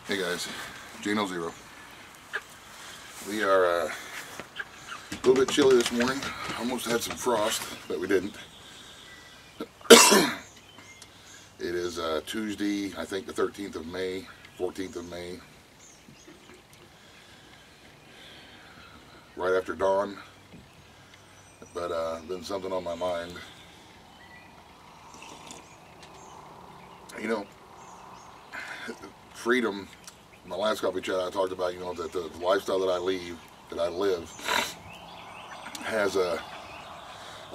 Hey guys, Jano Zero. We are a little bit chilly this morning. Almost had some frost, but we didn't. It is Tuesday, I think the 13th of May, 14th of May. Right after dawn, but been something on my mind. You know, freedom. In my last coffee chat, I talked about, you know, that the lifestyle that I live, has a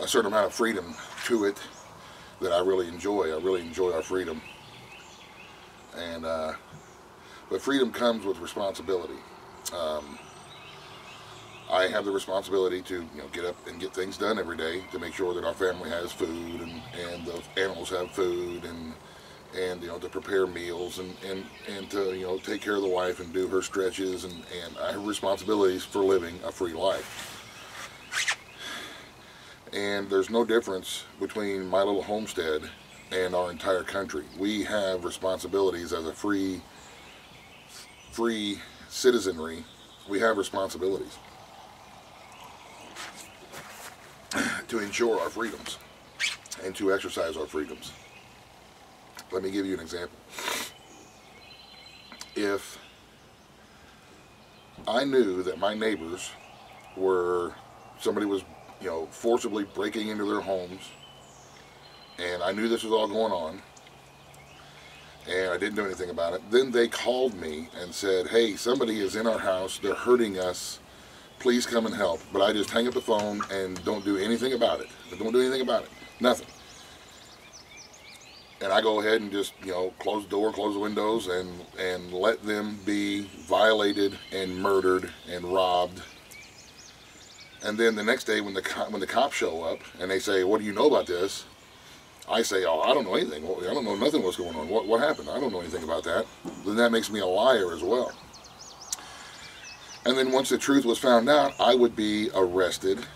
certain amount of freedom to it that I really enjoy. I really enjoy our freedom, and but freedom comes with responsibility. I have the responsibility to, you know, get up and get things done every day to make sure that our family has food and the animals have food and you know, to prepare meals and to, you know, take care of the wife and do her stretches, and I have responsibilities for living a free life. And there's no difference between my little homestead and our entire country. We have responsibilities as a free citizenry. We have responsibilities to ensure our freedoms and to exercise our freedoms. Let me give you an example. If I knew that my neighbors somebody was, you know, forcibly breaking into their homes, and I knew this was all going on, and I didn't do anything about it, then they called me and said, hey, somebody is in our house, they're hurting us, please come and help. But I just hang up the phone and don't do anything about it. Don't do anything about it. Nothing. And I go ahead and just, you know, close the door, close the windows, and let them be violated and murdered and robbed. And then the next day when the cops show up and they say, what do you know about this? I say, oh, I don't know anything. Well, I don't know nothing what's going on. What happened? I don't know anything about that. Then that makes me a liar as well. And then once the truth was found out, I would be arrested,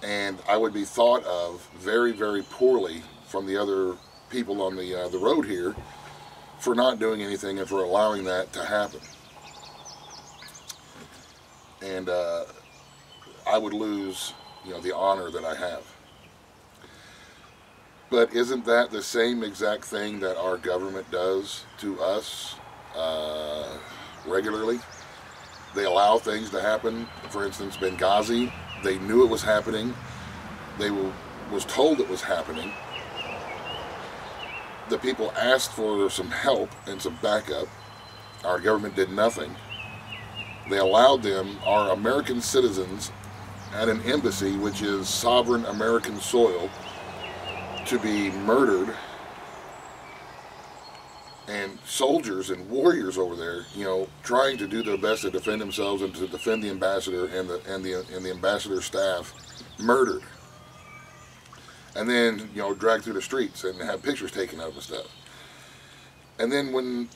and I would be thought of very, very poorly from the other people on the road here for not doing anything and for allowing that to happen. And I would lose, you know, the honor that I have. But isn't that the same exact thing that our government does to us regularly? They allow things to happen. For instance, Benghazi, they knew it was happening. They was told it was happening. The people asked for some help and some backup. Our government did nothing. They allowed them, our American citizens, at an embassy, which is sovereign American soil, to be murdered, and soldiers and warriors over there, you know, trying to do their best to defend themselves and to defend the ambassador and the ambassador's staff, murdered. And then, you know, dragged through the streets and have pictures taken of and stuff. And then when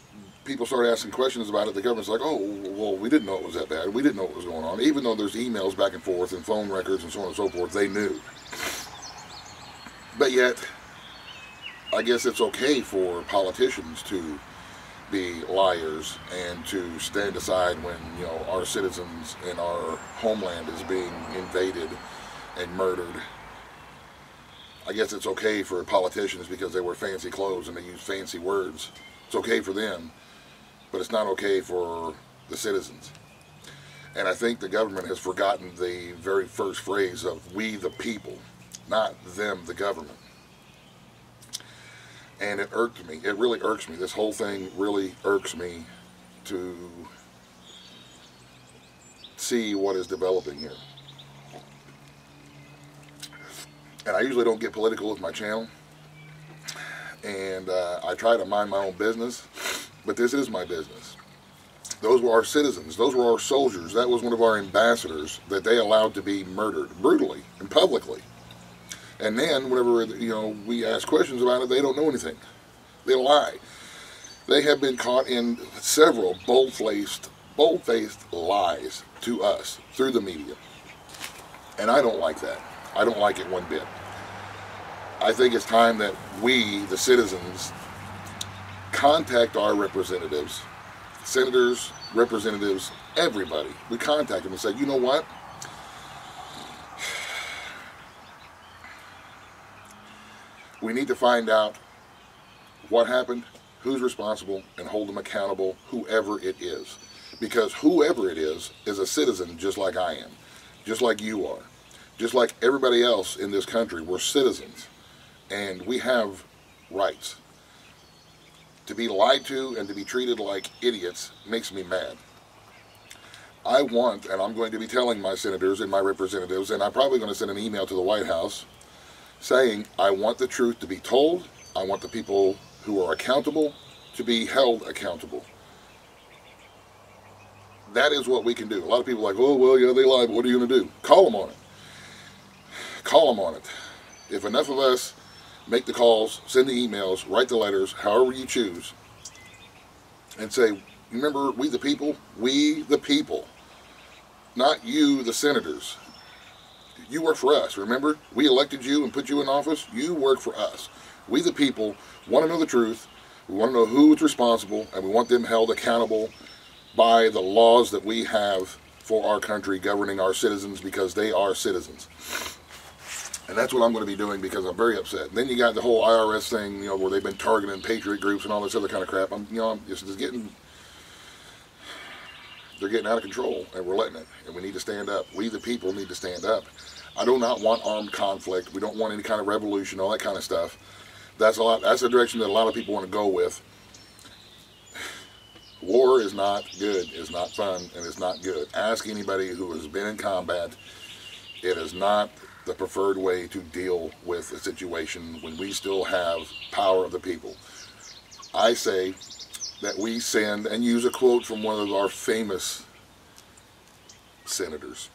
people started asking questions about it, the government's like, oh, well, we didn't know it was that bad. We didn't know what was going on. Even though there's emails back and forth and phone records and so on and so forth, they knew. But yet, I guess it's okay for politicians to be liars and to stand aside when, you know, our citizens and our homeland is being invaded and murdered. I guess it's okay for politicians because they wear fancy clothes and they use fancy words. It's okay for them, but it's not okay for the citizens. And I think the government has forgotten the very first phrase of we the people, not them the government. And it irked me. It really irks me. This whole thing really irks me to see what is developing here. And I usually don't get political with my channel. And I try to mind my own business. But this is my business. Those were our citizens. Those were our soldiers. That was one of our ambassadors that they allowed to be murdered brutally and publicly. And then whenever, you know, we ask questions about it, they don't know anything. They lie. They have been caught in several bold-faced lies to us through the media. And I don't like that. I don't like it one bit. I think it's time that we, the citizens, contact our representatives, senators, representatives, everybody. We contact them and say, you know what? We need to find out what happened, who's responsible, and hold them accountable, whoever it is. Because whoever it is a citizen just like I am, just like you are, just like everybody else in this country. We're citizens, and we have rights. To be lied to and to be treated like idiots makes me mad. I want, and I'm going to be telling my senators and my representatives, and I'm probably going to send an email to the White House saying, I want the truth to be told. I want the people who are accountable to be held accountable. That is what we can do. A lot of people are like, oh, well, yeah, they lied, but what are you going to do? Call them on it. Call them on it. If enough of us make the calls, send the emails, write the letters, however you choose, and say, remember, we the people, not you, the senators. You work for us, remember? We elected you and put you in office. You work for us. We the people want to know the truth. We want to know who is responsible, and we want them held accountable by the laws that we have for our country governing our citizens, because they are citizens. And that's what I'm going to be doing, because I'm very upset. Then you got the whole IRS thing, where they've been targeting patriot groups and all this other kind of crap. They're getting out of control, and we're letting it. And we need to stand up. We the people need to stand up. I do not want armed conflict. We don't want any kind of revolution, all that kind of stuff. That's the direction that a lot of people want to go with. War is not good. It's not fun, and it's not good. Ask anybody who has been in combat. It is not the preferred way to deal with a situation when we still have power of the people. I say that we send, and use a quote from one of our famous senators,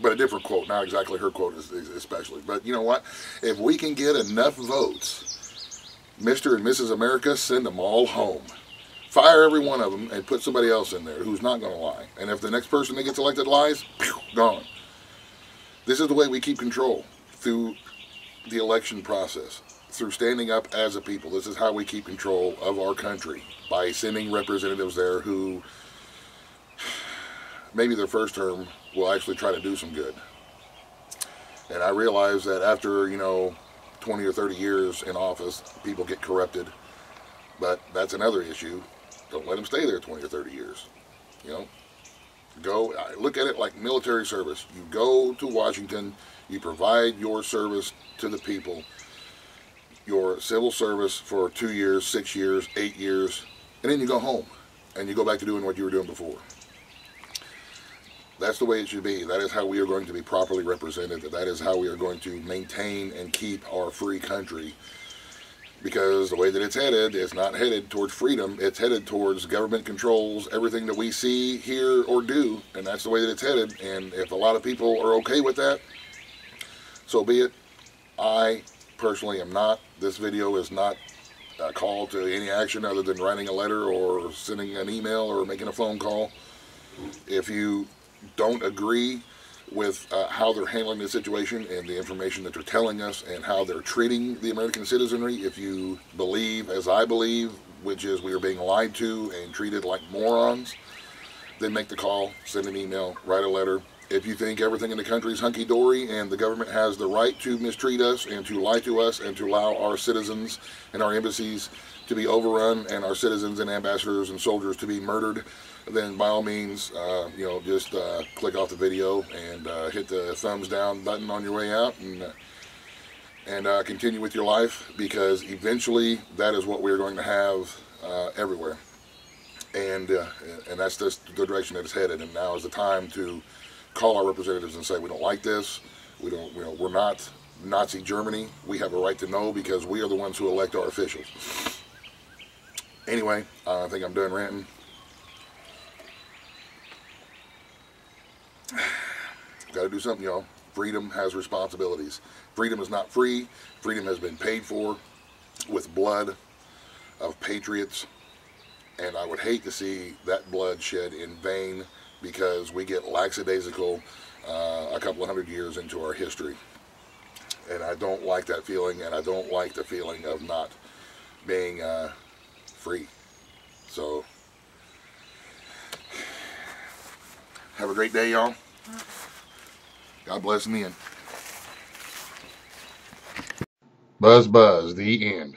but a different quote, not exactly her quote especially. But you know what? If we can get enough votes, Mr. and Mrs. America, send them all home. Fire every one of them and put somebody else in there who's not going to lie. And if the next person that gets elected lies, gone. This is the way we keep control, through the election process, through standing up as a people. This is how we keep control of our country, by sending representatives there who maybe their first term will actually try to do some good. And I realize that after 20 or 30 years in office, people get corrupted, but that's another issue. Don't let them stay there 20 or 30 years. Go look at it like military service. You go to Washington, you provide your service to the people, your civil service for 2 years, 6 years, 8 years, and then you go home and you go back to doing what you were doing before. That's the way it should be. That is how we are going to be properly represented. That is how we are going to maintain and keep our free country. Because the way that it's headed, it's not headed towards freedom. It's headed towards government controls everything that we see, hear, or do. And that's the way that it's headed. And if a lot of people are okay with that, so be it. I personally am not. This video is not a call to any action other than writing a letter or sending an email or making a phone call. If you don't agree with how they're handling the situation and the information that they're telling us and how they're treating the American citizenry, if you believe, as I believe, which is we are being lied to and treated like morons, then make the call, send an email, write a letter. If you think everything in the country is hunky-dory and the government has the right to mistreat us and to lie to us and to allow our citizens and our embassies to be overrun and our citizens and ambassadors and soldiers to be murdered, then by all means, just click off the video and hit the thumbs down button on your way out and continue with your life, because eventually that is what we're going to have everywhere. And that's just the direction that it's headed. And now is the time to call our representatives and say, we don't like this. We're not Nazi Germany. We have a right to know, because we are the ones who elect our officials. Anyway, I think I'm done ranting. Got to do something, y'all. Freedom has responsibilities. Freedom is not free. Freedom has been paid for with blood of patriots, and I would hate to see that blood shed in vain because we get lackadaisical a couple of 100 years into our history. And I don't like that feeling, and I don't like the feeling of not being free. So, have a great day, y'all. God bless in the end. Buzz, buzz, the end.